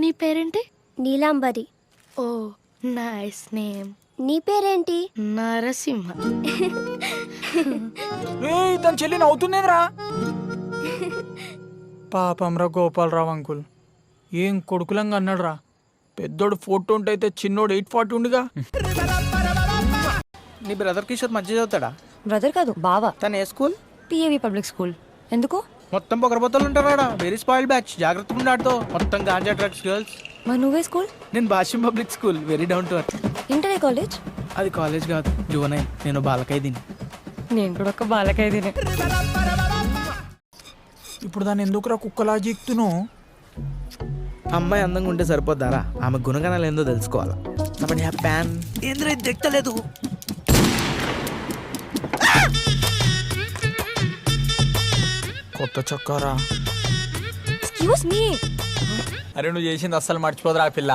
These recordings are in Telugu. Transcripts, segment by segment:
నీ పేరేంటి? నీలాంబరి. ఓ నైస్ నేమ్. నీ పేరేంటి? నరసింహ. తన చెల్లి నవ్వుతుందేంద్రా? పాపంరా గోపాలరావు అంకుల్, ఏం కొడుకులంగా అన్నాడురా. పెద్దోడు 420 అయితే చిన్నోడు 840 ఉండిగా. నీ బ్రదర్ కిషోర్ మధ్య చదువుతాడా? బ్రదర్ కాదు, బావా. తను ఏ స్కూల్? పిఏవి public school. ఎందుకు? మొత్తం పొగరబోతలు ఉంటారా? వెరీ స్పాయిల్డ్ బ్యాచ్, జాగ్రత్తగా ఉండాడుతో. మొత్తం గాంజా డ్రగ్స్ గర్ల్స్. మరి నువ్వే స్కూల్? నేను Bhashyam public school, very down to earth. Inter college? అది కాలేజ్ కాదు, జువనైల్. నేను బాలకైదీని. నేను కూడా ఒక బాలకైదీనే. ఇప్పుడు దాన్ని ఎందుకురా కుక్కలా జీక్తును? అమ్మాయి అందంగా ఉంటే సరిపోద్దారా? ఆమె గుణగణాలు ఏందో తెలుసుకోవాలా. ప్యాన్ ఏంద్ర దిక్కలేదు. కొత్త చొక్కారా. Excuse me. అరే నువ్వు చేసింది అస్సలు మర్చిపోదురా ఆ పిల్ల.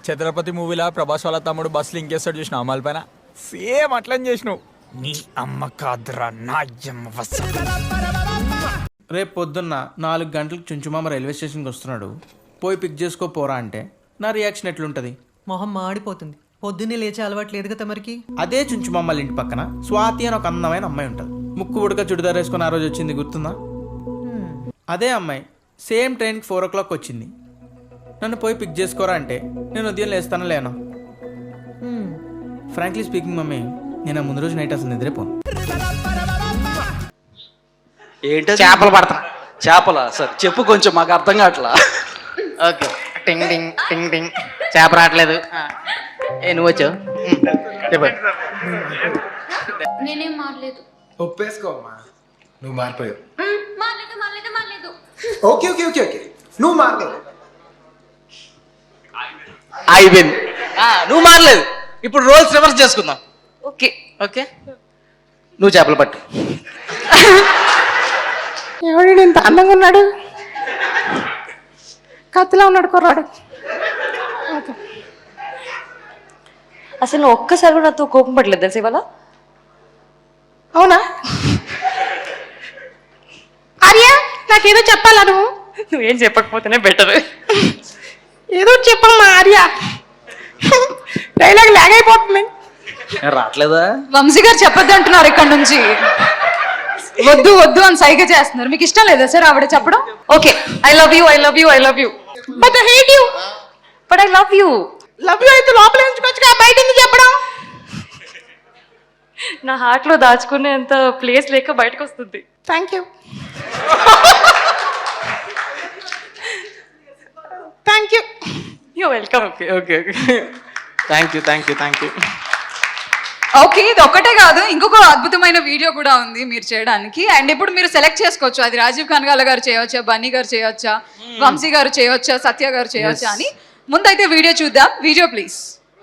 ఛత్రపతి మూవీలో ప్రభాస్ వాళ్ళ తమ్ముడు బస్సులు ఇంకేస్తాడు చూసిన అమ్మాయిల పైన, సేమ్ అట్లని చేసినావు. నీ అమ్మ కాదురా నా అమ్మ. రేపు పొద్దున్న 4 గంటలకు చుంచుమామ రైల్వే స్టేషన్కి వస్తున్నాడు, పోయి పిక్ చేసుకోపోరా అంటే నా రియాక్షన్ ఎట్లుంటది? మొహం మాడిపోతుంది. పొద్దున్నే లేచే అలవాటు లేదు కదా మరికి. అదే చుంచుమామల ఇంటి పక్కన స్వాతి అని ఒక అందమైన అమ్మాయి ఉంటుంది. ముక్కు ఉడక చుడిదార్ వేసుకొని ఆ రోజు వచ్చింది, గుర్తుందా? అదే అమ్మాయి సేమ్ ట్రైన్కి 4 o'clock వచ్చింది. నన్ను పోయి పిక్ చేసుకోరా అంటే నేను ఉదయం లేస్తాను లేను. ఫ్రాంక్లీ స్పీకింగ్ మమ్మీ, నేను ఆ ముందు రోజు నైట్ అసలు నిద్రపోను. ఏంటో చేపలు పడతా. చేపలా సార్? చెప్పు కొంచెం, మాకు అర్థం కావట్లా. ఓకే, టింగ్ టింగ్ టింగ్ టింగ్. చేప రావట్లేదు. నువ్వు వచ్చావు, చెప్పు. నేనేం మారలేదు. ఒప్పేసుకోమ్మా, నువ్వు మారిపోయావు. మారలేదు. ఓకే ఓకే ఓకే ఓకే, నువ్వు మారలేదు. అయిపోయింది. నువ్వు మారలేదు. ఇప్పుడు రోల్స్ రివర్స్ చేసుకుందాం. ఓకే ఓకే, నువ్వు చేపలు పట్టు. ఎవడు ఇంత అందంగా ఉన్నాడు? కత్తిలో ఉన్నాడు కుర్రాడు. అసలు నువ్వు ఒక్కసారి కూడా నాతో కోపం పడలేదు తెలుసు ఇవాళ. అవునా? ఆర్య, నాకేదో చెప్పాలా నువ్వు? నువ్వేం చెప్పకపోతేనే బెటర్. ఏదో చెప్పమ్మా ఆర్య, డైలాగ్ లాగ్ అయిపోతుంది. రావట్లేదా? వంశీ గారు చెప్పొద్దు అంటున్నారు ఇక్కడ నుంచి. వద్దు అని సైగ చేస్తున్నారు. మీకు ఇష్టం లేదా సార్ ఆవిడ చెప్పడం? Okay, I love you but I hate you. But I love you. Love you అయితే లోపల ఉంచుకోవచ్చుగా, బయట ఎందుకు చెప్పడం? నా హార్ట్ లో దాచుకునేంత ప్లేస్ లేక బయటకు వస్తుంది. Thank you. Thank you. You welcome. Okay okay okay, thank you. Okay, ఇది ఒక్కటే కాదు, ఇంకొక అద్భుతమైన వీడియో కూడా ఉంది మీరు చేయడానికి. అండ్ ఇప్పుడు మీరు సెలెక్ట్ చేసుకోవచ్చు, అది రాజీవ్ కనకాల గారు చేయొచ్చా, బన్నీ గారు చేయొచ్చా, వంశీ గారు చేయొచ్చా, సత్య గారు చేయొచ్చా అని. ముందైతే వీడియో చూద్దాం. Video please.